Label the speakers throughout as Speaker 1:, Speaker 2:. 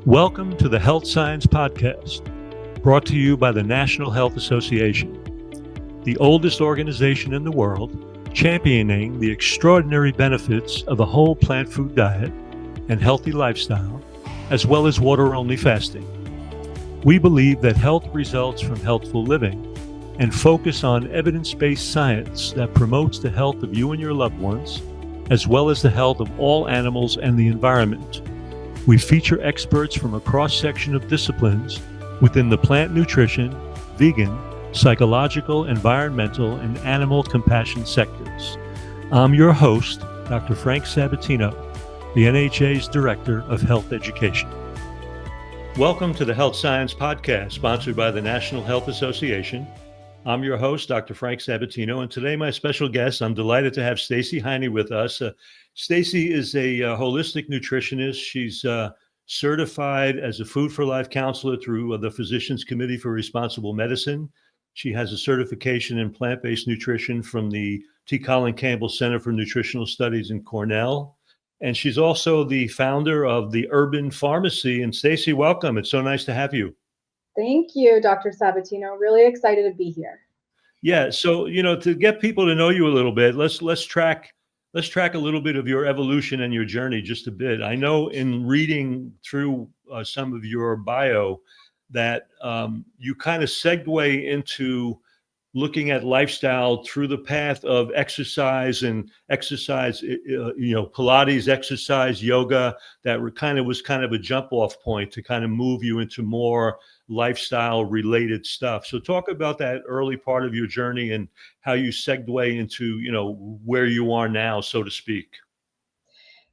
Speaker 1: Welcome to the Health Science Podcast, brought to you by the National Health Association, the oldest organization in the world championing the extraordinary benefits of a whole plant food diet and healthy lifestyle, as well as water-only fasting. We believe that health results from healthful living and focus on evidence-based science that promotes the health of you and your loved ones, as well as the health of all animals and the environment. We feature experts from a cross-section of disciplines within the plant nutrition, vegan, psychological, environmental, and animal compassion sectors. I'm your host, Dr. Frank Sabatino, the NHA's Director of Health Education. Welcome to the Health Science Podcast, sponsored by the National Health Association. I'm your host, Dr. Frank Sabatino, and today my special guest, I'm delighted to have Stacey Heiny with us. Stacey is a holistic nutritionist. She's certified as a Food for Life counselor through the Physicians Committee for Responsible Medicine. She has a certification in plant-based nutrition from the T. Colin Campbell Center for Nutritional Studies in Cornell. And she's also the founder of the Herban Farmacy. And Stacey, welcome. It's so nice to have you.
Speaker 2: Thank you, Dr. Sabatino. Really excited to be here.
Speaker 1: Yeah. So, to get people to know you a little bit, let's track a little bit of your evolution and your journey just a bit. I know in reading through some of your bio that you kind of segue into looking at lifestyle through the path of exercise, Pilates, exercise, yoga, that was kind of a jump off point to kind of move you into more lifestyle related stuff. So talk about that early part of your journey and how you segue into, where you are now, so to speak.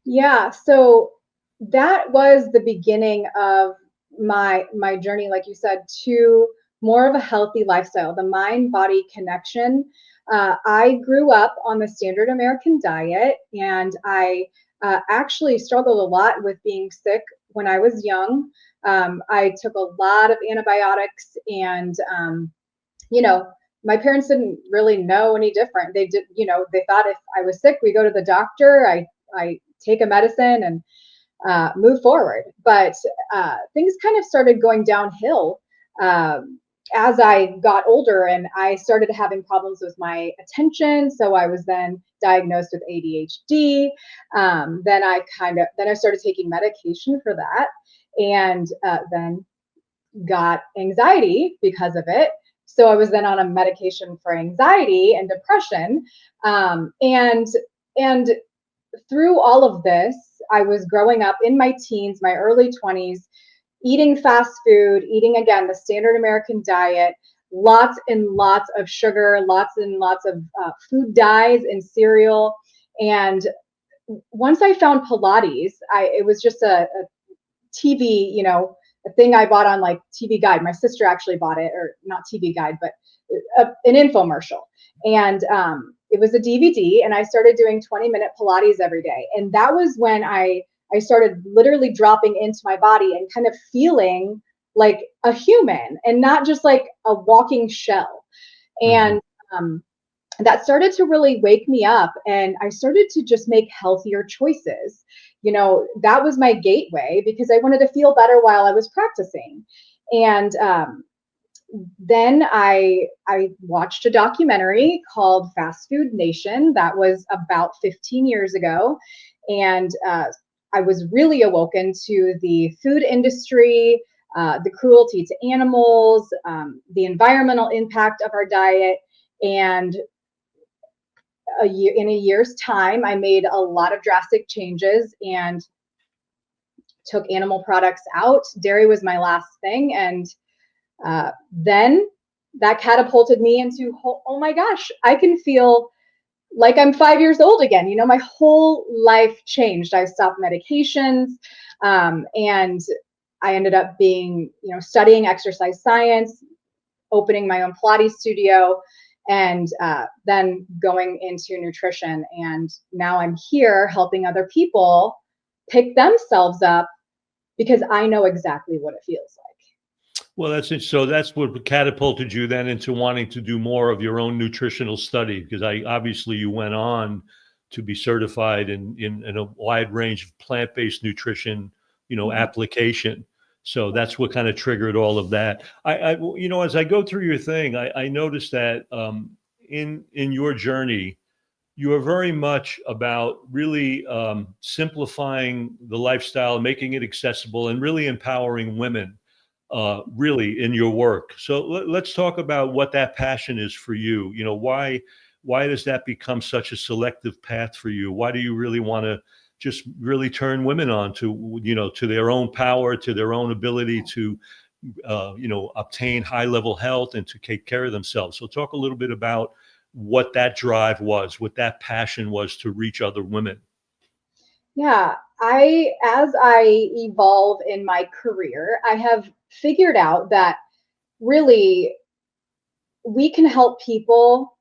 Speaker 2: Yeah, so that was the beginning of my journey, like you said, to more of a healthy lifestyle, the mind-body connection. I grew up on the standard American diet, and I actually struggled a lot with being sick when I was young. I took a lot of antibiotics, and my parents didn't really know any different. They thought if I was sick, we go to the doctor, I take a medicine and move forward. But things kind of started going downhill as I got older, and I started having problems with my attention. So I was then diagnosed with ADHD. Then I started taking medication for that, and then got anxiety because of it. So I was then on a medication for anxiety and depression. And through all of this, I was growing up in my teens, my early 20s, eating fast food, eating, again, the standard American diet, lots and lots of sugar, lots and lots of food dyes in cereal. And once I found Pilates, it was just a TV, a thing I bought on like TV Guide. My sister actually bought it, or not TV Guide, but an infomercial. And it was a DVD, and I started doing 20-minute Pilates every day. And that was when I started literally dropping into my body and kind of feeling like a human and not just like a walking shell. And that started to really wake me up, and I started to just make healthier choices. That was my gateway, because I wanted to feel better while I was practicing. And then I watched a documentary called Fast Food Nation. That was about 15 years ago. And I was really awoken to the food industry, the cruelty to animals, the environmental impact of our diet. And in a year's time, I made a lot of drastic changes and took animal products out. Dairy was my last thing. And then that catapulted me into, oh my gosh, I can feel like I'm 5 years old again. My whole life changed. I stopped medications, and I ended up being, studying exercise science, opening my own Pilates studio, and then going into nutrition. And now I'm here helping other people pick themselves up, because I know exactly what it feels like.
Speaker 1: Well, that's it. So that's what catapulted you then into wanting to do more of your own nutritional study, because obviously you went on to be certified in a wide range of plant-based nutrition, application. So that's what kind of triggered all of that. As I go through your thing, I noticed that in your journey, you are very much about really simplifying the lifestyle, making it accessible, and really empowering women, really in your work. So let's talk about what that passion is for you. Why does that become such a selective path for you? Why do you really want to just really turn women on to, to their own power, to their own ability to, obtain high level health and to take care of themselves? So talk a little bit about what that drive was, what that passion was to reach other women.
Speaker 2: Yeah, as I evolve in my career, I have figured out that really we can help people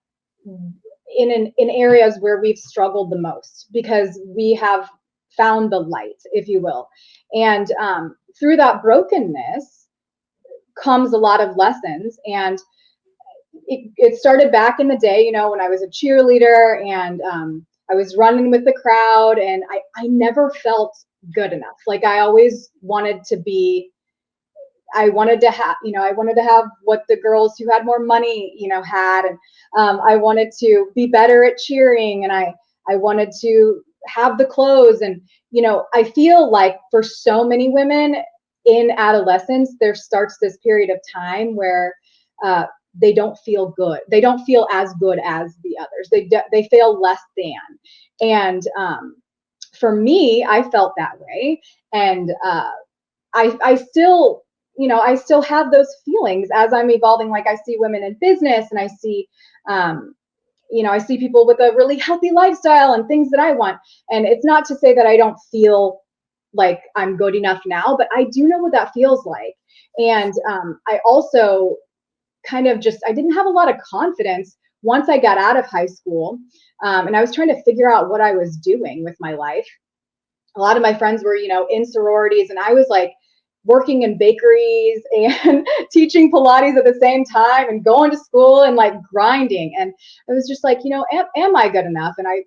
Speaker 2: in areas where we've struggled the most because we have found the light, if you will. And through that brokenness comes a lot of lessons. And it started back in the day, when I was a cheerleader and I was running with the crowd, and I never felt good enough. Like I always wanted to be, I wanted to have what the girls who had more money, had. And I wanted to be better at cheering, and I wanted to have the clothes. And, I feel like for so many women in adolescence, there starts this period of time where they don't feel good. They don't feel as good as the others. They feel less than. And for me, I felt that way. And I still, I still have those feelings as I'm evolving. Like I see women in business, and I see, I see people with a really healthy lifestyle and things that I want. And it's not to say that I don't feel like I'm good enough now, but I do know what that feels like. And I also kind of I didn't have a lot of confidence once I got out of high school. And I was trying to figure out what I was doing with my life. A lot of my friends were, in sororities, and I was like working in bakeries and teaching Pilates at the same time and going to school and like grinding. And I was just like, am I good enough? And I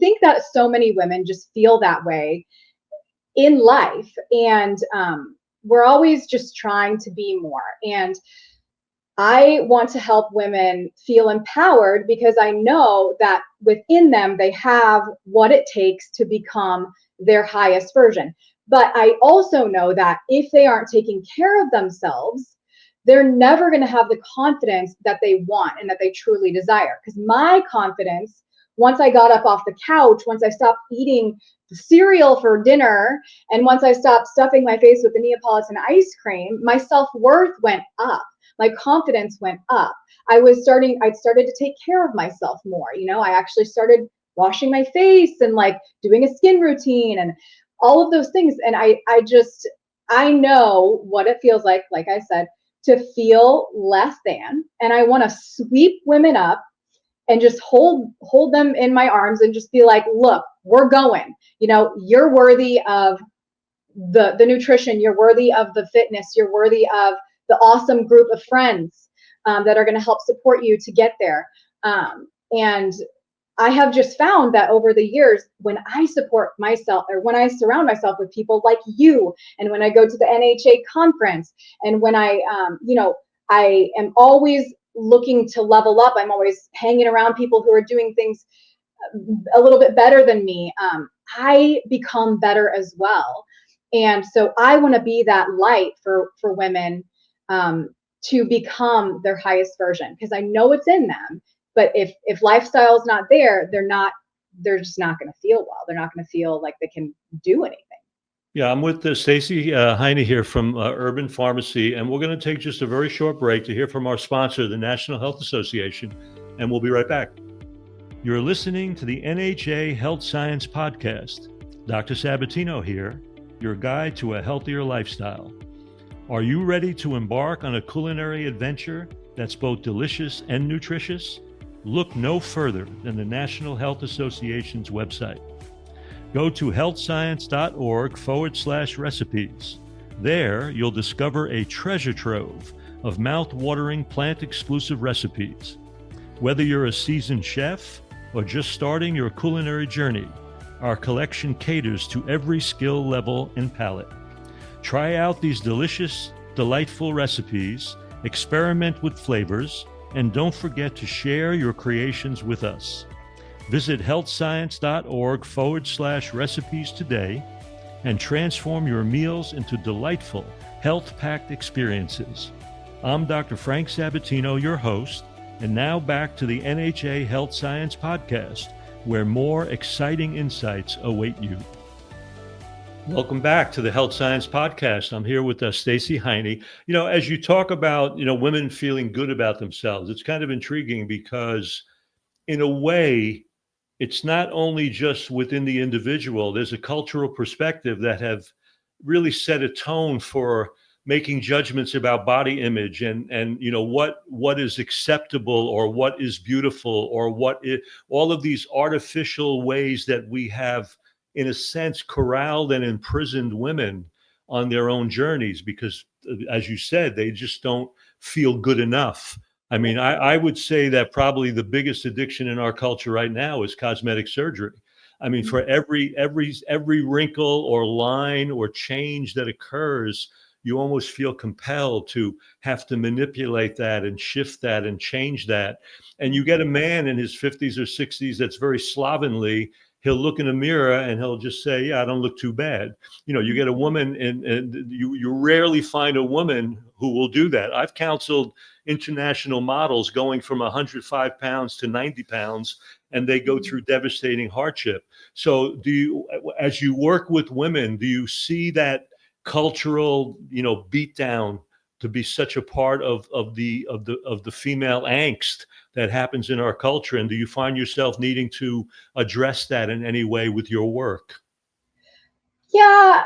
Speaker 2: think that so many women just feel that way in life. And we're always just trying to be more. And I want to help women feel empowered because I know that within them, they have what it takes to become their highest version. But I also know that if they aren't taking care of themselves, they're never going to have the confidence that they want and that they truly desire. Because my confidence, once I got up off the couch, once I stopped eating cereal for dinner, and once I stopped stuffing my face with the Neapolitan ice cream, my self-worth went up. My confidence went up. I'd started to take care of myself more. I actually started washing my face and like doing a skin routine and all of those things. And I know what it feels like I said, to feel less than. And I want to sweep women up and just hold them in my arms and just be like, look, we're going, you're worthy of the nutrition. You're worthy of the fitness. You're worthy of the awesome group of friends that are going to help support you to get there. And I have just found that over the years, when I support myself, or when I surround myself with people like you, and when I go to the NHA conference, and when I am always looking to level up, I'm always hanging around people who are doing things a little bit better than me, I become better as well. And so I want to be that light for women to become their highest version, because I know it's in them. But if lifestyle is not there, they're just not going to feel well. They're not going to feel like they can do anything.
Speaker 1: Yeah, I'm with Stacey Heiny here from Herban Farmacy, and we're going to take just a very short break to hear from our sponsor, the National Health Association, and we'll be right back. You're listening to the NHA Health Science Podcast. Dr. Sabatino here, your guide to a healthier lifestyle. Are you ready to embark on a culinary adventure that's both delicious and nutritious? Look no further than the National Health Association's website. Go to healthscience.org/recipes. There, you'll discover a treasure trove of mouth-watering plant-exclusive recipes. Whether you're a seasoned chef or just starting your culinary journey, our collection caters to every skill level and palate. Try out these delicious, delightful recipes, experiment with flavors, and don't forget to share your creations with us. Visit healthscience.org/recipes today and transform your meals into delightful, health-packed experiences. I'm Dr. Frank Sabatino, your host, and now back to the NHA Health Science Podcast, where more exciting insights await you. Welcome back to the Health Science Podcast. I'm here with Stacey Heiny. As you talk about, women feeling good about themselves, it's kind of intriguing because in a way, it's not only just within the individual, there's a cultural perspective that have really set a tone for making judgments about body image and what is acceptable or what is beautiful or all of these artificial ways that we have, in a sense, corralled and imprisoned women on their own journeys because, as you said, they just don't feel good enough. I mean, I would say that probably the biggest addiction in our culture right now is cosmetic surgery. I mean, for every wrinkle or line or change that occurs, you almost feel compelled to have to manipulate that and shift that and change that. And you get a man in his 50s or 60s that's very slovenly. He'll look in a mirror and he'll just say, yeah, I don't look too bad. You get a woman and you rarely find a woman who will do that. I've counseled international models going from 105 pounds to 90 pounds, and they go through devastating hardship. So as you work with women, do you see that cultural, beat down to be such a part of the female angst that happens in our culture? And do you find yourself needing to address that in any way with your work?
Speaker 2: Yeah,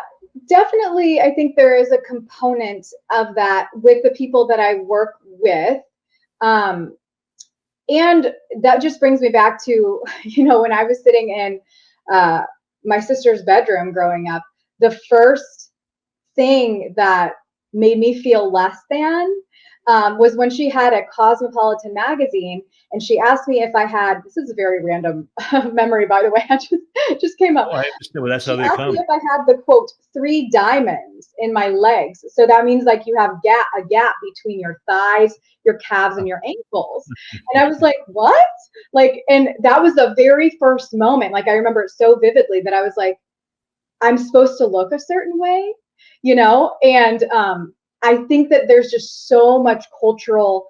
Speaker 2: definitely. I think there is a component of that with the people that I work with. And that just brings me back to, when I was sitting in my sister's bedroom growing up, the first thing that made me feel less than was when she had a Cosmopolitan magazine and she asked me if I had, this is a very random memory, by the way, I just came up.
Speaker 1: Oh, I understand. Well, that's how they
Speaker 2: asked
Speaker 1: come.
Speaker 2: me if I had the quote 3 diamonds in my legs. So that means like you have a gap between your thighs, your calves, and your ankles. And I was like, what? And that was the very first moment. Like I remember it so vividly that I was like, I'm supposed to look a certain way, and I think that there's just so much cultural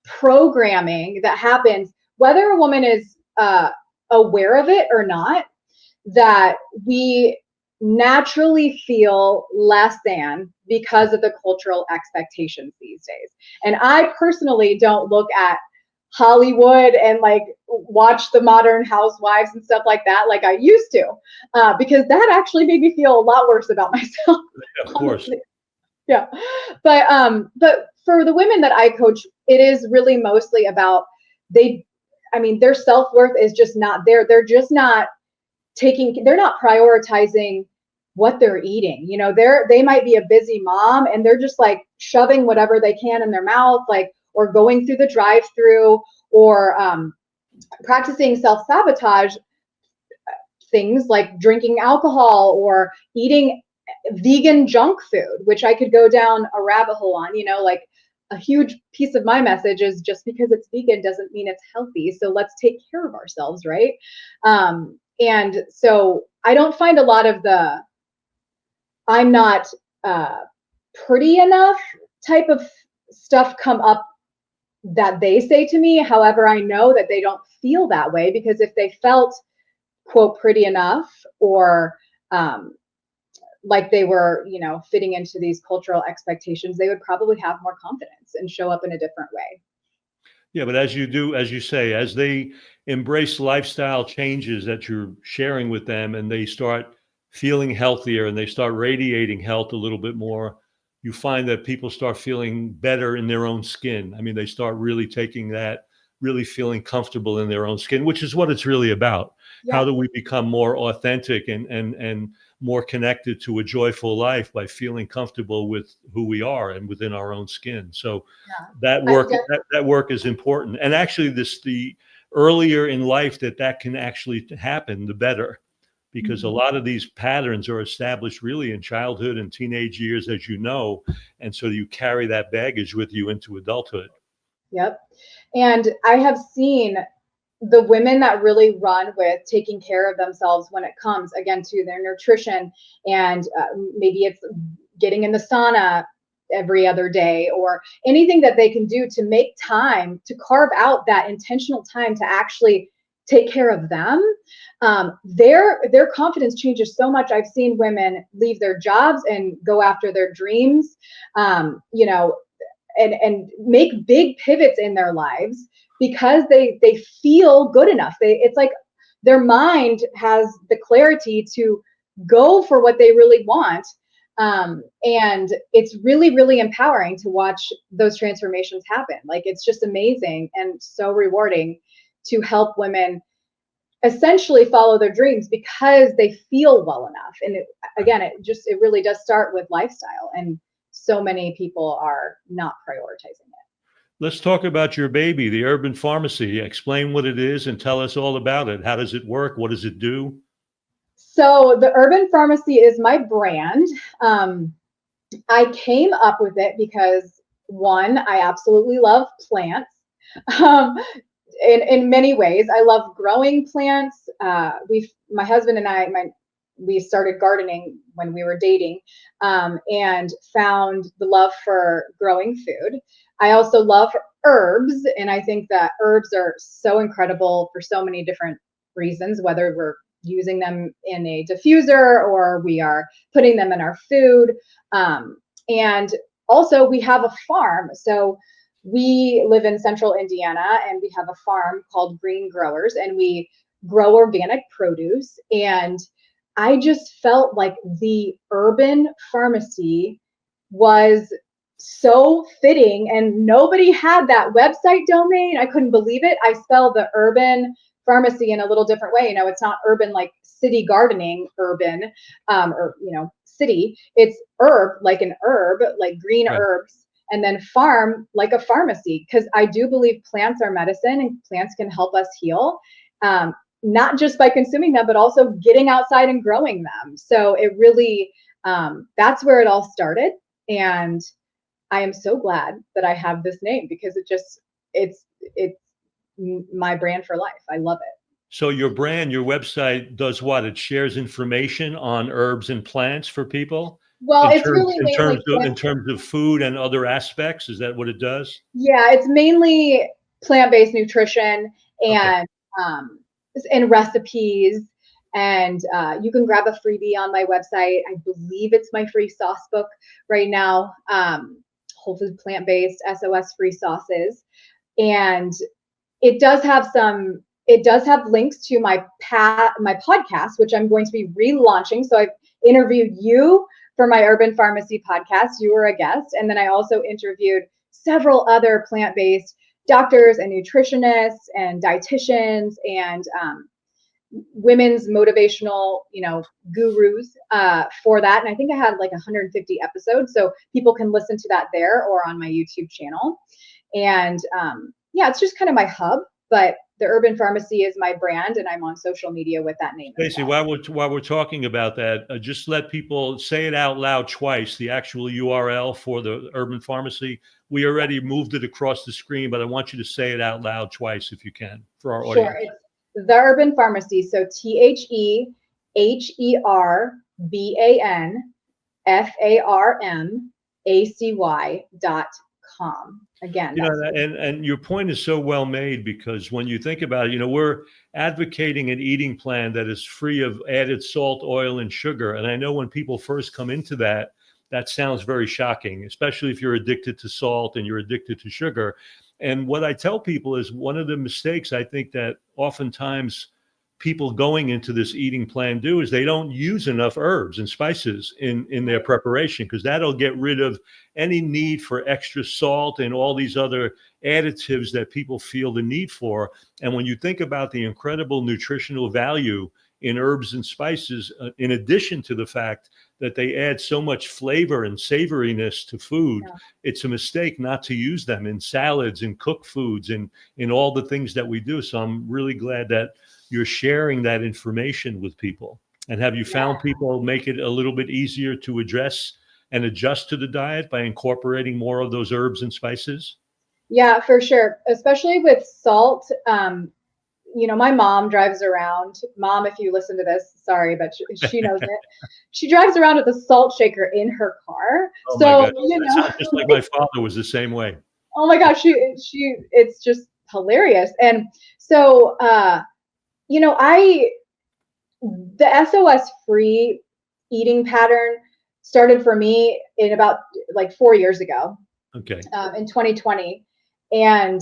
Speaker 2: programming that happens, whether a woman is aware of it or not, that we naturally feel less than because of the cultural expectations these days. And I personally don't look at Hollywood and watch the Modern Housewives and stuff like that like I used to, because that actually made me feel a lot worse about myself.
Speaker 1: Yeah, of course.
Speaker 2: Yeah, but for the women that I coach, it is really mostly about their self-worth is just not there. They're just not they're not prioritizing what they're eating. They might be a busy mom and they're just shoving whatever they can in their mouth, or going through the drive-through, or practicing self-sabotage things like drinking alcohol or eating vegan junk food, which I could go down a rabbit hole on. A huge piece of my message is just because it's vegan doesn't mean it's healthy. So let's take care of ourselves, right? And so I don't find a lot of the I'm not pretty enough type of stuff come up that they say to me. However, I know that they don't feel that way, because if they felt, quote, pretty enough, or like they were, fitting into these cultural expectations, they would probably have more confidence and show up in a different way.
Speaker 1: Yeah, but as you say, as they embrace lifestyle changes that you're sharing with them and they start feeling healthier and they start radiating health a little bit more, you find that people start feeling better in their own skin. I mean, they start really taking that, really feeling comfortable in their own skin, which is what it's really about.
Speaker 2: Yeah.
Speaker 1: How do we become more authentic and more connected to a joyful life by feeling comfortable with who we are and within our own skin? So that work is important. And actually the earlier in life that can actually happen, the better, because a lot of these patterns are established really in childhood and teenage years, as you know, and so you carry that baggage with you into adulthood.
Speaker 2: Yep. And I have seen the women that really run with taking care of themselves when it comes, again, to their nutrition, and maybe it's getting in the sauna every other day, or anything that they can do to make time to carve out that intentional time to actually take care of them. Their confidence changes so much. I've seen women leave their jobs and go after their dreams, you know, and make big pivots in their lives because they feel good enough. It's like their mind has the clarity to go for what they really want. And it's really, really empowering to watch those transformations happen. Like, it's just amazing and so rewarding to help women essentially follow their dreams because they feel well enough. And it really does start with lifestyle, and so many people are not prioritizing it.
Speaker 1: Let's talk about your baby, the Herban Farmacy. Explain what it is and tell us all about it. How does it work? What does it do?
Speaker 2: So the Herban Farmacy is my brand. I came up with it because, one, I absolutely love plants. In many ways, I love growing plants. My husband and we started gardening when we were dating, and found the love for growing food. I also love herbs, and I think that herbs are so incredible for so many different reasons, whether we're using them in a diffuser or we are putting them in our food. And also, we have a farm. So we live in central Indiana, and we have a farm called Green Growers, and we grow organic produce. And I just felt like the Herban Farmacy was so fitting, and nobody had that website domain. I couldn't believe it. I spell the Herban Farmacy in a little different way. You know, it's not urban like city gardening, urban, or, you know, city. It's herb, like an herb, like green herbs, and then farm, like a pharmacy, because I do believe plants are medicine and plants can help us heal. Not just by consuming them, but also getting outside and growing them. So it really, that's where it all started. And I am so glad that I have this name, because it's my brand for life. I love it.
Speaker 1: So your brand, your website does what? It shares information on herbs and plants for people?
Speaker 2: Well, it's really mainly
Speaker 1: In terms of food and other aspects. Is that what it does?
Speaker 2: Yeah, it's mainly plant-based nutrition and recipes. And you can grab a freebie on my website. I believe it's my free sauce book right now. Whole food plant-based SOS free sauces. And it does have links to my podcast, which I'm going to be relaunching. So I've interviewed you for my Herban Farmacy podcast. You were a guest. And then I also interviewed several other plant-based doctors and nutritionists and dietitians and women's motivational, gurus for that. And I think I had like 150 episodes. So people can listen to that there or on my YouTube channel. And it's just kind of my hub, but the Herban Farmacy is my brand, and I'm on social media with that name.
Speaker 1: Stacey, while we're talking about that, just let people say it out loud twice, the actual URL for the Herban Farmacy. We already moved it across the screen, but I want you to say it out loud twice if you can for our audience.
Speaker 2: Sure. It's the Herban Farmacy. So TheHerbanFarmacy.com. Again,
Speaker 1: and your point is so well made, because when you think about it, we're advocating an eating plan that is free of added salt, oil, and sugar. And I know when people first come into that sounds very shocking, especially if you're addicted to salt and you're addicted to sugar. And what I tell people is, one of the mistakes I think that oftentimes people going into this eating plan do is they don't use enough herbs and spices in their preparation, because that'll get rid of any need for extra salt and all these other additives that people feel the need for. And when you think about the incredible nutritional value in herbs and spices, in addition to the fact that they add so much flavor and savoriness to food, it's a mistake not to use them in salads and cooked foods and in all the things that we do. So I'm really glad that you're sharing that information with people. And have you
Speaker 2: Yeah.
Speaker 1: found people make it a little bit easier to address and adjust to the diet by incorporating more of those herbs and spices?
Speaker 2: Yeah, for sure. Especially with salt. My mom drives around. Mom, if you listen to this, sorry, but she knows it. She drives around with a salt shaker in her car.
Speaker 1: Oh my
Speaker 2: So,
Speaker 1: goodness, that sounds just like my father was the same way.
Speaker 2: oh my gosh, it's just hilarious. And so, I the SOS free eating pattern started for me in about like 4 years ago,
Speaker 1: Okay.
Speaker 2: in 2020, and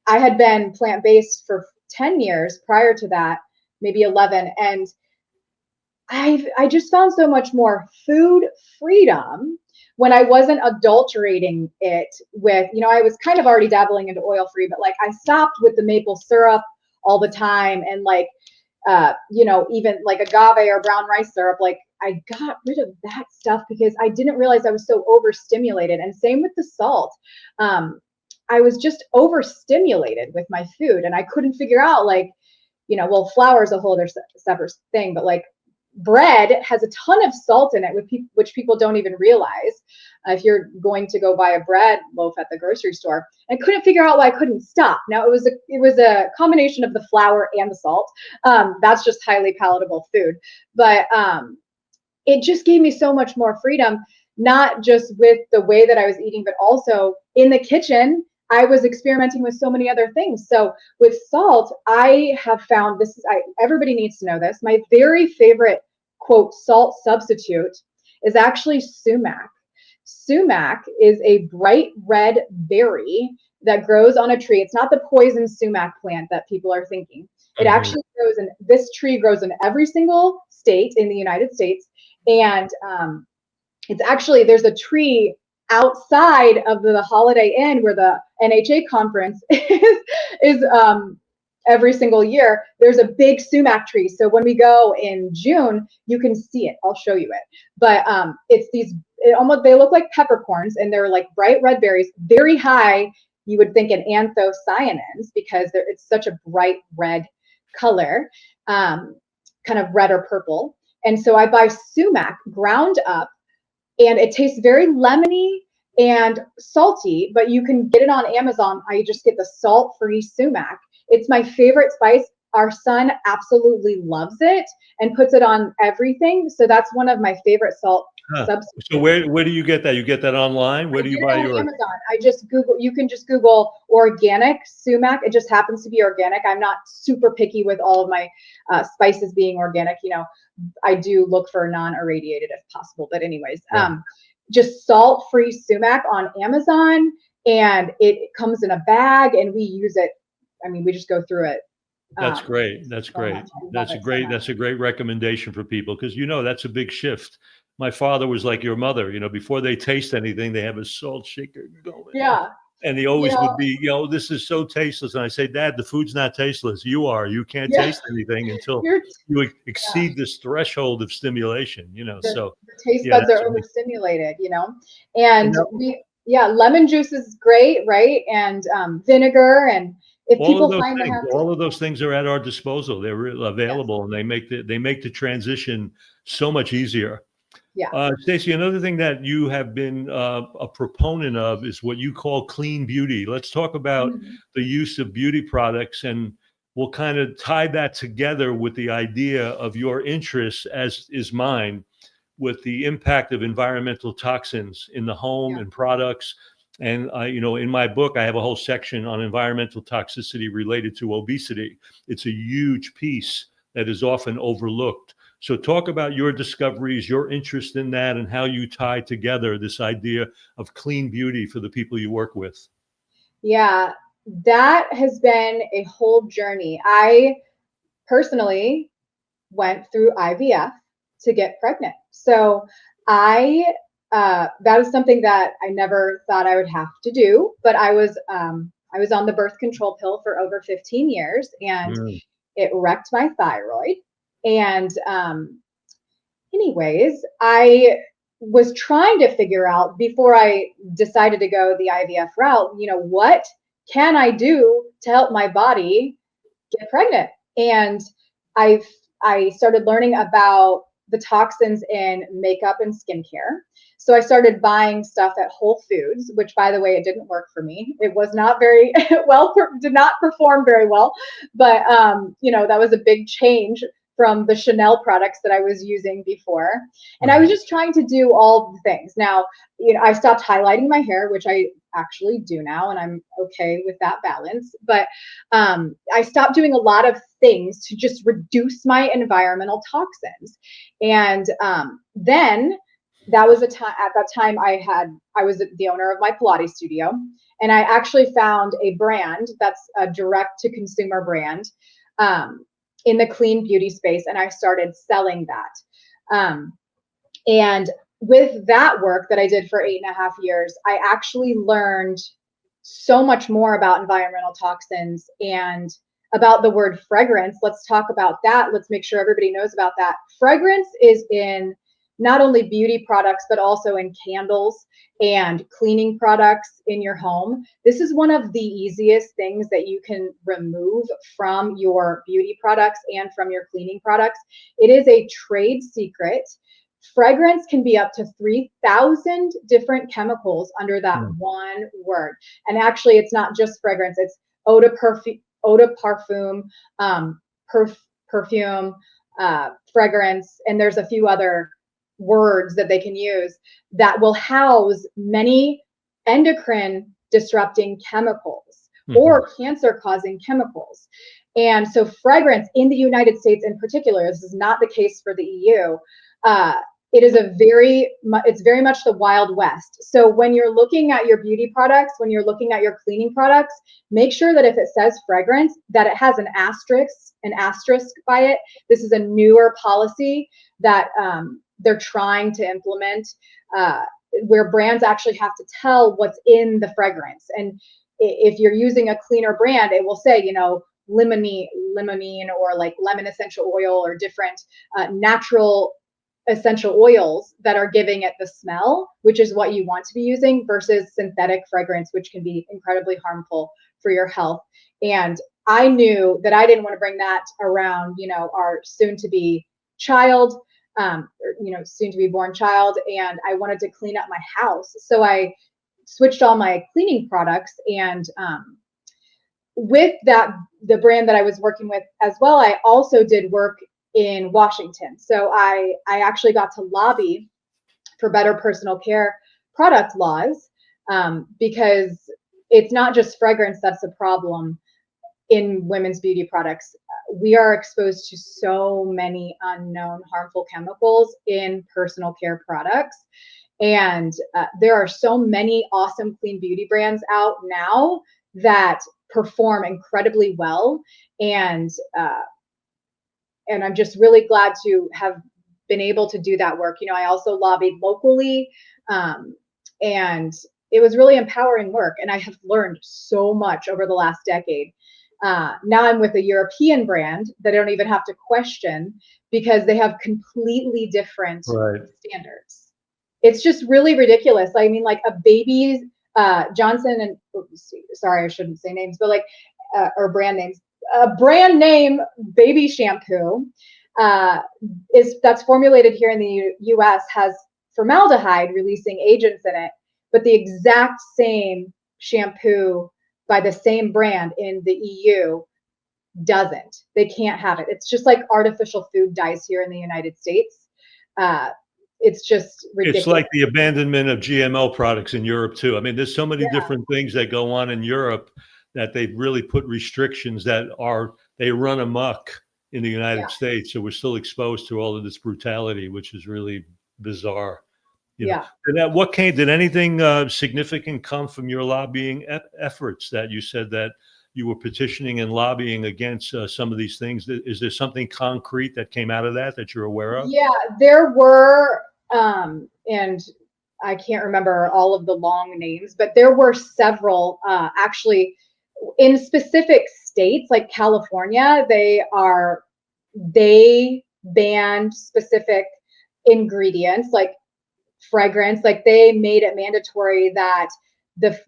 Speaker 2: I had been plant based for 10 years prior to that, maybe 11, and I just found so much more food freedom when I wasn't adulterating it with, I was kind of already dabbling into oil free, but like I stopped with the maple syrup all the time, and like even like agave or brown rice syrup, like I got rid of that stuff because I didn't realize I was so overstimulated. And same with the salt. I was just overstimulated with my food, and I couldn't figure out, like, well, flour is a whole other separate thing, but like bread has a ton of salt in it, which people don't even realize. If you're going to go buy a bread loaf at the grocery store, I couldn't figure out why I couldn't stop. Now it was a combination of the flour and the salt. That's just highly palatable food, but it just gave me so much more freedom, not just with the way that I was eating, but also in the kitchen. I was experimenting with so many other things. So with salt, I have found everybody needs to know this. My very favorite, quote, salt substitute is actually sumac. Sumac is a bright red berry that grows on a tree. It's not the poison sumac plant that people are thinking. It
Speaker 1: Mhm.
Speaker 2: actually this tree grows in every single state in the United States. And there's a tree outside of the Holiday Inn where the NHA conference is every single year. There's a big sumac tree. So when we go in June, you can see it. I'll show you it. But they look like peppercorns, and they're like bright red berries, very high. You would think in anthocyanins because it's such a bright red color, kind of red or purple. And so I buy sumac ground up, and it tastes very lemony and salty, but you can get it on Amazon. I just get the salt-free sumac. It's my favorite spice. Our son absolutely loves it and puts it on everything. So that's one of my favorite salt
Speaker 1: Huh.
Speaker 2: substitutes.
Speaker 1: So where do you get that? You get that online? Where
Speaker 2: I
Speaker 1: do
Speaker 2: get
Speaker 1: you
Speaker 2: it
Speaker 1: buy
Speaker 2: on
Speaker 1: yours?
Speaker 2: Amazon. You can just Google organic sumac. It just happens to be organic. I'm not super picky with all of my spices being organic. I do look for non-irradiated if possible. But anyways,
Speaker 1: Yeah.
Speaker 2: just salt-free sumac on Amazon, and it comes in a bag, and we use it. I mean, we just go through it.
Speaker 1: That's great. That's
Speaker 2: So much.
Speaker 1: great.
Speaker 2: I love it so much.
Speaker 1: That's a great recommendation for people because that's a big shift. My father was like your mother, before they taste anything, they have a salt shaker going.
Speaker 2: Yeah.
Speaker 1: And he always would be, this is so tasteless. And I say, Dad, the food's not tasteless. You are. You can't
Speaker 2: Yeah.
Speaker 1: taste anything until
Speaker 2: You're,
Speaker 1: you
Speaker 2: yeah.
Speaker 1: exceed this threshold of stimulation, So
Speaker 2: The taste
Speaker 1: yeah,
Speaker 2: buds
Speaker 1: that's
Speaker 2: are
Speaker 1: amazing.
Speaker 2: overstimulated,
Speaker 1: And
Speaker 2: and
Speaker 1: now,
Speaker 2: lemon juice is great, right? And vinegar, and if
Speaker 1: all of
Speaker 2: people
Speaker 1: those
Speaker 2: find they
Speaker 1: things,
Speaker 2: have to,
Speaker 1: all of those things are at our disposal. They're
Speaker 2: yes,
Speaker 1: available, and they make the transition so much easier.
Speaker 2: yeah,
Speaker 1: Stacey, another thing that you have been a proponent of is what you call clean beauty. Let's talk about
Speaker 2: mhm,
Speaker 1: the use of beauty products, and we'll kind of tie that together with the idea of your interest, as is mine, with the impact of environmental toxins in the home
Speaker 2: yeah,
Speaker 1: and products. And in my book, I have a whole section on environmental toxicity related to obesity. It's a huge piece that is often overlooked. So talk about your discoveries, your interest in that, and how you tie together this idea of clean beauty for the people you work with.
Speaker 2: yeah. That has been a whole journey. I personally went through IVF to get pregnant. So I that is something that I never thought I would have to do, but I was on the birth control pill for over 15 years, and
Speaker 1: Mm.
Speaker 2: it wrecked my thyroid. And anyways, I was trying to figure out before I decided to go the IVF route, what can I do to help my body get pregnant? And I've I started learning about the toxins in makeup and skincare. So I started buying stuff at Whole Foods, which, by the way, it didn't work for me. It was not very well, did not perform very well. But, that was a big change from the Chanel products that I was using before. And I was just trying to do all the things. Now, I stopped highlighting my hair, which I actually do now, and I'm okay with that balance. But I stopped doing a lot of things to just reduce my environmental toxins. And then that was a time, at that time I was the owner of my Pilates studio, and I actually found a brand that's a direct to consumer brand in the clean beauty space, and I started selling that. And with that work that I did for 8.5 years, I actually learned so much more about environmental toxins and about the word fragrance. Let's talk about that. Let's make sure everybody knows about that. Fragrance is in not only beauty products, but also in candles and cleaning products in your home. This is one of the easiest things that you can remove from your beauty products and from your cleaning products. It is a trade secret. Fragrance can be up to 3,000 different chemicals under that one word. And actually, it's not just fragrance, it's eau de parfum, perfume, fragrance, and there's a few other words that they can use that will house many endocrine disrupting chemicals or cancer causing chemicals. And so fragrance in the United States in particular, this is not the case for the EU, it is it's very much the Wild West. So when you're looking at your beauty products, when you're looking at your cleaning products, make sure that if it says fragrance, that it has an asterisk by it. This is a newer policy that they're trying to implement, where brands actually have to tell what's in the fragrance. And if you're using a cleaner brand, it will say, limonene or like lemon essential oil or different natural essential oils that are giving it the smell, which is what you want to be using, versus synthetic fragrance, which can be incredibly harmful for your health. And I knew that I didn't want to bring that around, our soon to be child, soon to be born child. And I wanted to clean up my house. So I switched all my cleaning products, and with that, the brand that I was working with as well, I also did work in Washington. So I actually got to lobby for better personal care product laws, because it's not just fragrance that's a problem in women's beauty products. We are exposed to so many unknown harmful chemicals in personal care products. And there are so many awesome clean beauty brands out now that perform incredibly well. And I'm just really glad to have been able to do that work. I also lobbied locally, and it was really empowering work. And I have learned so much over the last decade. Now I'm with a European brand that I don't even have to question because they have completely different standards. It's just really ridiculous. I mean, like a baby's Johnson and sorry, I shouldn't say names, but like or brand names. A brand name baby shampoo that's formulated here in the US has formaldehyde releasing agents in it, but the exact same shampoo by the same brand in the EU doesn't. They can't have it. It's just like artificial food dyes here in the United States. It's just ridiculous.
Speaker 1: It's like the abandonment of GMO products in Europe too. I mean, there's so many different things that go on in Europe that they've really put restrictions that they run amok in the United States. So we're still exposed to all of this brutality, which is really bizarre. And did anything significant come from your lobbying efforts that you said that you were petitioning and lobbying against some of these things? Is there something concrete that came out of that you're aware of?
Speaker 2: Yeah, there were, and I can't remember all of the long names, but there were several actually in specific states like California. They banned specific ingredients like fragrance. Like they made it mandatory that the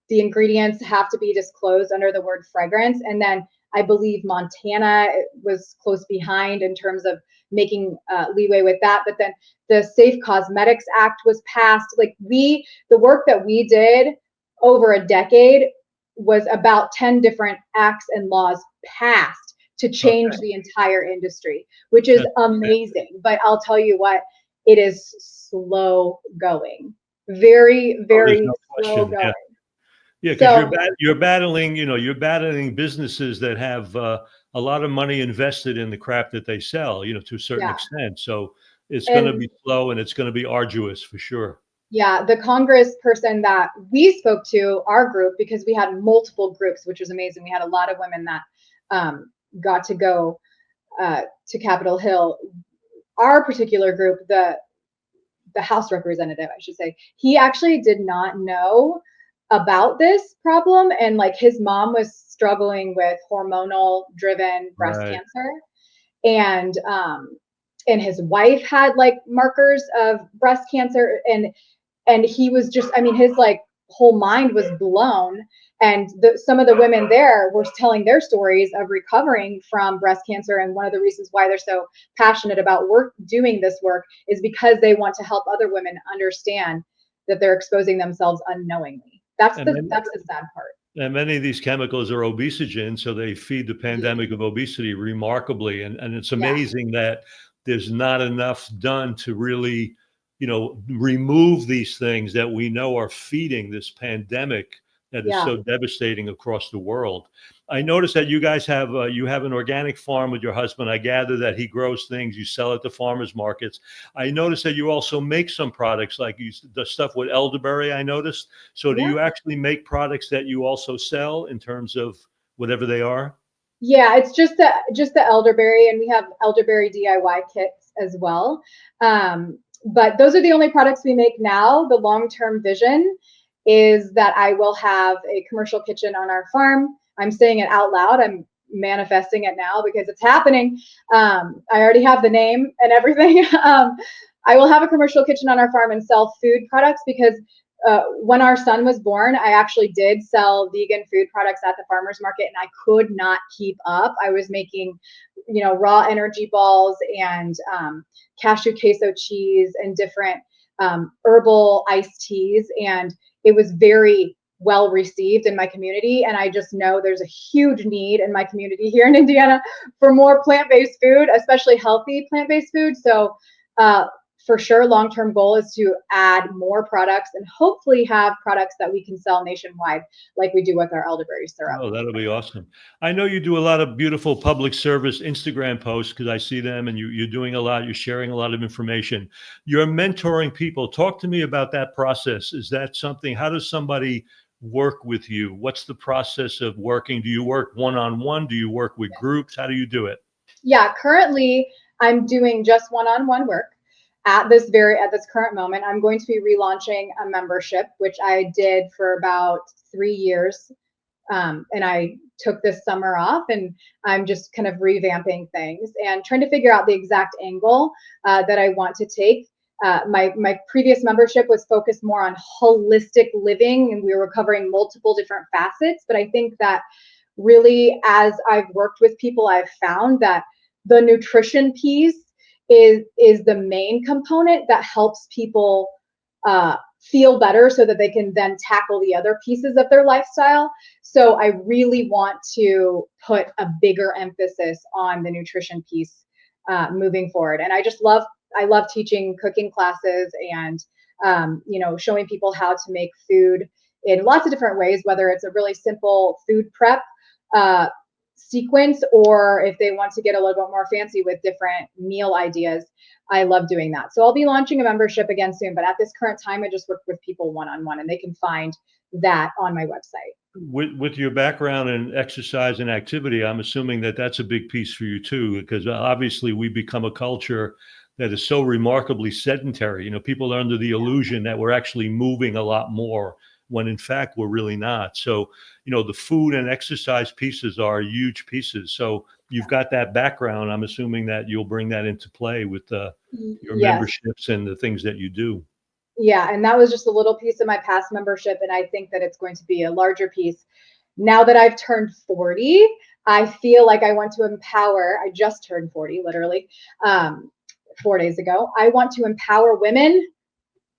Speaker 2: ingredients have to be disclosed under the word fragrance. And then I believe Montana was close behind in terms of making leeway with that. But then the Safe Cosmetics Act was passed. Like the work that we did over a decade was about 10 different acts and laws passed to change the entire industry, which is amazing. But I'll tell you what, it is slow going. Very, very slow going.
Speaker 1: Yeah, because you're battling, you're battling businesses that have a lot of money invested in the crap that they sell, to a certain extent. So it's going to be slow and it's going to be arduous for sure.
Speaker 2: Yeah, the Congress person that we spoke to, our group, because we had multiple groups, which was amazing. We had a lot of women that got to go to Capitol Hill. Our particular group, the House representative, I should say, he actually did not know about this problem, and like his mom was struggling with hormonal driven breast cancer, and his wife had like markers of breast cancer, and he was just, I mean, his like whole mind was blown. And some of the women there were telling their stories of recovering from breast cancer. And one of the reasons why they're so passionate about doing this work is because they want to help other women understand that they're exposing themselves unknowingly. That's the sad part.
Speaker 1: And many of these chemicals are obesogens, so they feed the pandemic of obesity remarkably. And it's amazing that there's not enough done to really, remove these things that we know are feeding this pandemic that is so devastating across the world. I noticed that you guys have an organic farm with your husband. I gather that he grows things, you sell at the farmers markets. I noticed that you also make some products, like the stuff with elderberry, I noticed. So do you actually make products that you also sell in terms of whatever they are?
Speaker 2: Yeah, it's just the elderberry, and we have elderberry DIY kits as well. But those are the only products we make now. The long-term vision is that I will have a commercial kitchen on our farm. I'm saying it out loud. I'm manifesting it now because it's happening. I already have the name and everything. I will have a commercial kitchen on our farm and sell food products because when our son was born, I actually did sell vegan food products at the farmer's market, and I could not keep up. I was making, raw energy balls and cashew queso cheese and different herbal iced teas, and it was very well received in my community. And I just know there's a huge need in my community here in Indiana for more plant-based food, especially healthy plant-based food. So for sure, long-term goal is to add more products and hopefully have products that we can sell nationwide, like we do with our elderberry syrup.
Speaker 1: Oh, that'll be awesome. I know you do a lot of beautiful public service Instagram posts because I see them, and you're doing a lot. You're sharing a lot of information. You're mentoring people. Talk to me about that process. Is that something? How does somebody work with you? What's the process of working? Do you work one-on-one? Do you work with groups? How do you do it?
Speaker 2: Yeah, currently I'm doing just one-on-one work. At this current moment, I'm going to be relaunching a membership, which I did for about 3 years. And I took this summer off, and I'm just kind of revamping things and trying to figure out the exact angle that I want to take. My previous membership was focused more on holistic living, and we were covering multiple different facets. But I think that really, as I've worked with people, I've found that the nutrition piece is the main component that helps people feel better so that they can then tackle the other pieces of their lifestyle. So I really want to put a bigger emphasis on the nutrition piece moving forward. And I love teaching cooking classes and showing people how to make food in lots of different ways, whether it's a really simple food prep sequence, or if they want to get a little bit more fancy with different meal ideas. I love doing that. So I'll be launching a membership again soon, but at this current time, I just work with people one-on-one, and they can find that on my website.
Speaker 1: With your background in exercise and activity, I'm assuming that that's a big piece for you too, because obviously we become a culture that is so remarkably sedentary. People are under the illusion that we're actually moving a lot more, when in fact we're really not. So, the food and exercise pieces are huge pieces. So you've got that background. I'm assuming that you'll bring that into play with your memberships and the things that you do.
Speaker 2: Yeah, and that was just a little piece of my past membership, and I think that it's going to be a larger piece. Now that I've turned 40, I feel like I want to empower, I just turned 40, literally, 4 days ago. I want to empower women,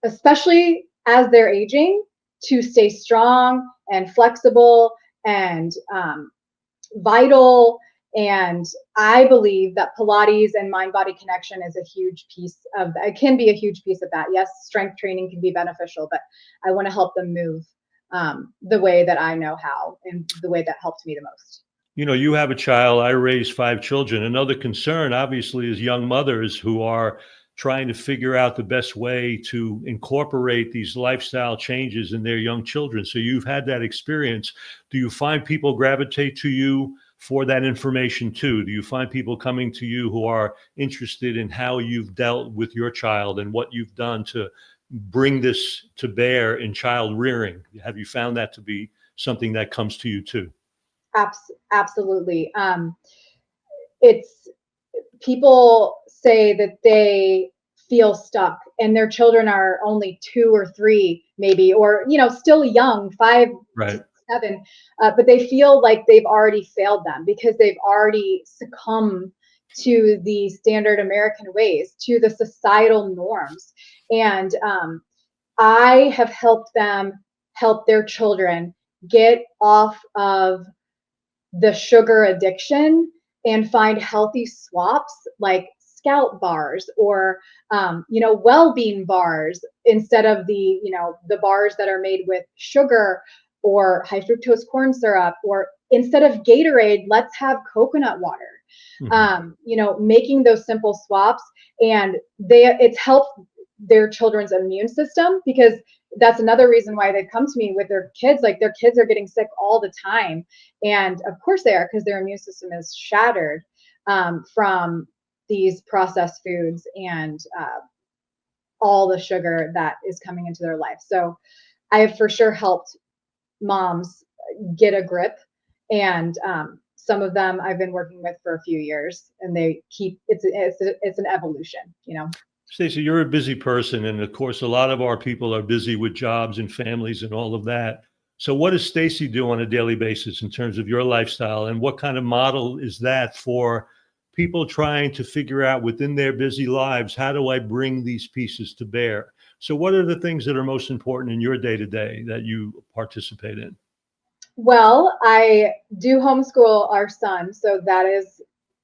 Speaker 2: especially as they're aging, to stay strong and flexible and vital. And I believe that Pilates and mind-body connection is a huge piece of that. It can be a huge piece of that. Yes, strength training can be beneficial, but I want to help them move the way that I know how and the way that helped me the most.
Speaker 1: You know, you have a child, I raised 5 children. Another concern, obviously, is young mothers who are trying to figure out the best way to incorporate these lifestyle changes in their young children. So you've had that experience. Do you find people gravitate to you for that information too? Do you find people coming to you who are interested in how you've dealt with your child and what you've done to bring this to bear in child rearing? Have you found that to be something that comes to you too?
Speaker 2: Absolutely. It's people say that they feel stuck and their children are only 2 or 3 maybe, or still young, 5
Speaker 1: Right.
Speaker 2: to 7, but they feel like they've already failed them because they've already succumbed to the standard American ways, to the societal norms. And I have helped them help their children get off of the sugar addiction and find healthy swaps like Scout bars or well-being bars instead of the bars that are made with sugar or high fructose corn syrup, or instead of Gatorade, let's have coconut water. Making those simple swaps, and it's helped their children's immune system, because that's another reason why they come to me with their kids. Like, their kids are getting sick all the time, and of course they are, because their immune system is shattered from these processed foods and all the sugar that is coming into their life. So I have for sure helped moms get a grip, and some of them I've been working with for a few years, and they keep it's an evolution.
Speaker 1: Stacey, you're a busy person, and of course, a lot of our people are busy with jobs and families and all of that. So, what does Stacey do on a daily basis in terms of your lifestyle, and what kind of model is that for people trying to figure out within their busy lives, how do I bring these pieces to bear? So, what are the things that are most important in your day to day that you participate in?
Speaker 2: Well, I do homeschool our son, so that is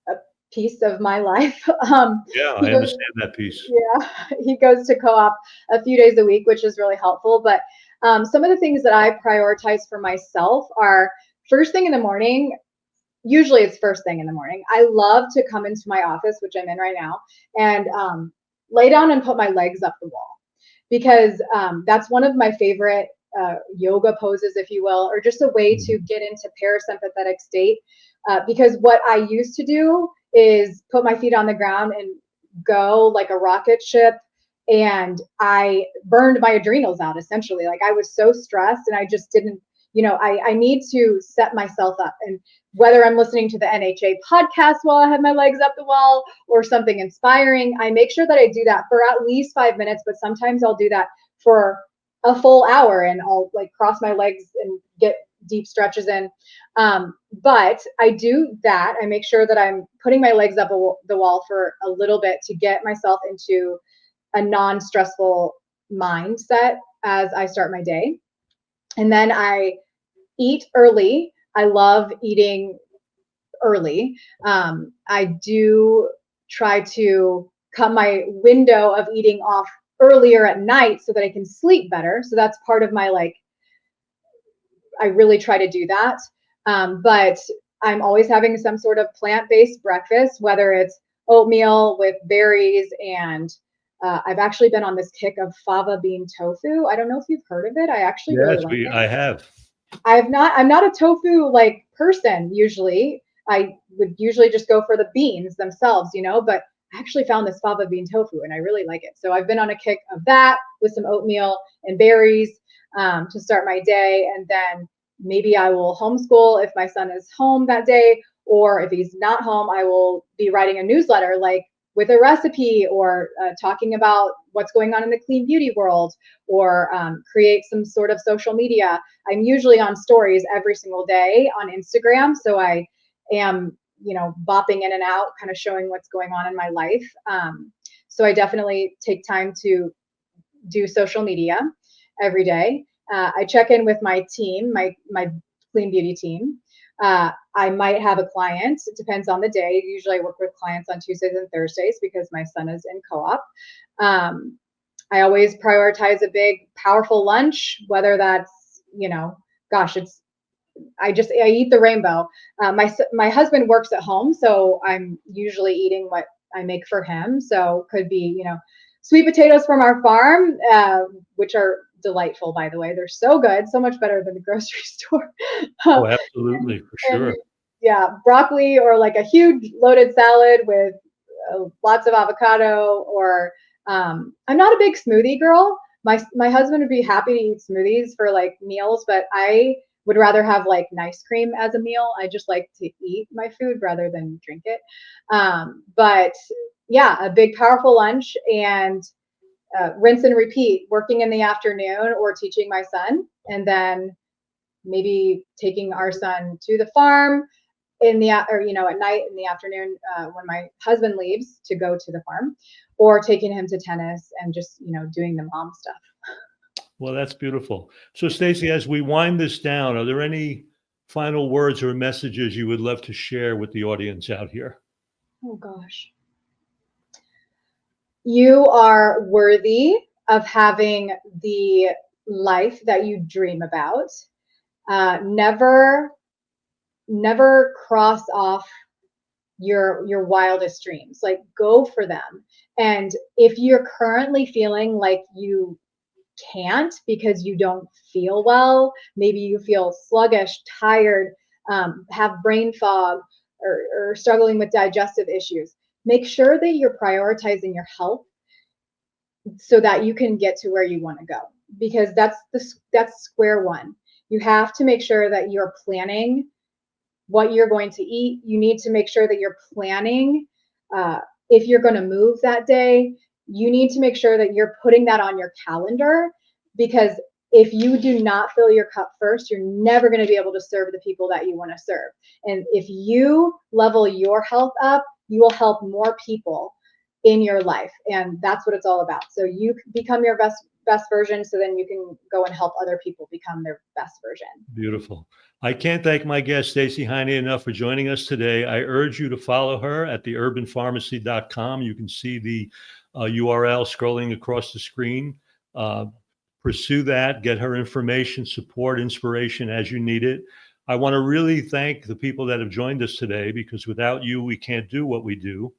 Speaker 2: a piece of my life.
Speaker 1: Yeah,
Speaker 2: He
Speaker 1: I
Speaker 2: goes,
Speaker 1: understand that piece.
Speaker 2: yeah, he goes to co-op a few days a week, which is really helpful. But some of the things that I prioritize for myself are first thing in the morning. Usually it's first thing in the morning. I love to come into my office, which I'm in right now, and lay down and put my legs up the wall, because that's one of my favorite yoga poses, if you will, or just a way to get into parasympathetic state. Because what I used to do is put my feet on the ground and go like a rocket ship, and I burned my adrenals out essentially. Like, I was so stressed, and I just didn't, I need to set myself up. And whether I'm listening to the NHA podcast while I have my legs up the wall or something inspiring, I make sure that I do that for at least 5 minutes, but sometimes I'll do that for a full hour, and I'll like cross my legs and get deep stretches in. But I do that. I make sure that I'm putting my legs up the wall for a little bit to get myself into a non-stressful mindset as I start my day. And then I eat early. I love eating early. I do try to cut my window of eating off earlier at night so that I can sleep better. So that's part of my I really try to do that. But I'm always having some sort of plant-based breakfast, whether it's oatmeal with berries, and I've actually been on this kick of fava bean tofu. I don't know if you've heard of it. I actually really
Speaker 1: Yes,
Speaker 2: like it.
Speaker 1: I have.
Speaker 2: I'm not a tofu person usually. I would usually just go for the beans themselves, but I actually found this fava bean tofu and I really like it. So I've been on a kick of that with some oatmeal and berries to start my day. And then maybe I will homeschool if my son is home that day, or if he's not home, I will be writing a newsletter with a recipe, or talking about what's going on in the clean beauty world, or create some sort of social media. I'm usually on stories every single day on Instagram, so I am, bopping in and out, kind of showing what's going on in my life. So I definitely take time to do social media every day. I check in with my team, my clean beauty team. I might have a client. It depends on the day. Usually I work with clients on Tuesdays and Thursdays because my son is in co-op. I always prioritize a big, powerful lunch, whether that's, I eat the rainbow. My husband works at home, so I'm usually eating what I make for him. So could be, sweet potatoes from our farm, which are delightful, by the way. They're so good, so much better than the grocery store.
Speaker 1: Oh, absolutely, for sure.
Speaker 2: Yeah, broccoli or like a huge loaded salad with lots of avocado. Or I'm not a big smoothie girl. My husband would be happy to eat smoothies for like meals, but I would rather have like nice cream as a meal. I just like to eat my food rather than drink it. But yeah, a big powerful lunch and rinse and repeat, working in the afternoon or teaching my son, and then maybe taking our son to the farm at night in the afternoon when my husband leaves to go to the farm, or taking him to tennis and just, doing the mom stuff.
Speaker 1: Well, that's beautiful. So Stacey, as we wind this down, are there any final words or messages you would love to share with the audience out here?
Speaker 2: Oh gosh. You are worthy of having the life that you dream about. Never cross off your wildest dreams. Like, go for them. And if you're currently feeling like you can't because you don't feel well, maybe you feel sluggish, tired, have brain fog, or struggling with digestive issues, make sure that you're prioritizing your health so that you can get to where you want to go, because that's square one. You have to make sure that you're planning what you're going to eat. You need to make sure that you're planning if you're going to move that day. You need to make sure that you're putting that on your calendar, because if you do not fill your cup first, you're never going to be able to serve the people that you want to serve. And if you level your health up, you will help more people in your life. And that's what it's all about. So you become your best version, so then you can go and help other people become their best version.
Speaker 1: Beautiful. I can't thank my guest, Stacey Heiny, enough for joining us today. I urge you to follow her at theherbanfarmacy.com. You can see the URL scrolling across the screen. Pursue that, get her information, support, inspiration as you need it. I want to really thank the people that have joined us today, because without you, we can't do what we do.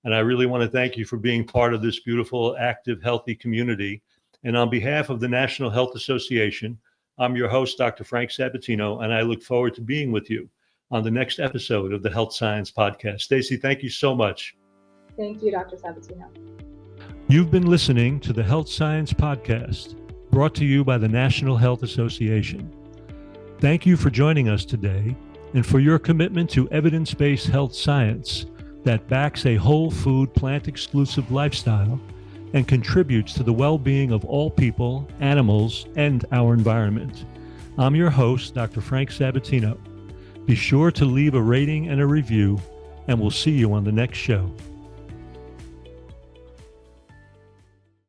Speaker 1: And I really want to thank you for being part of this beautiful, active, healthy community. And on behalf of the National Health Association, I'm your host, Dr. Frank Sabatino, and I look forward to being with you on the next episode of the Health Science Podcast. Stacey, thank you so much.
Speaker 2: Thank you, Dr. Sabatino.
Speaker 1: You've been listening to the Health Science Podcast, brought to you by the National Health Association. Thank you for joining us today and for your commitment to evidence-based health science that backs a whole food, plant-exclusive lifestyle and contributes to the well-being of all people, animals, and our environment. I'm your host, Dr. Frank Sabatino. Be sure to leave a rating and a review, and we'll see you on the next show.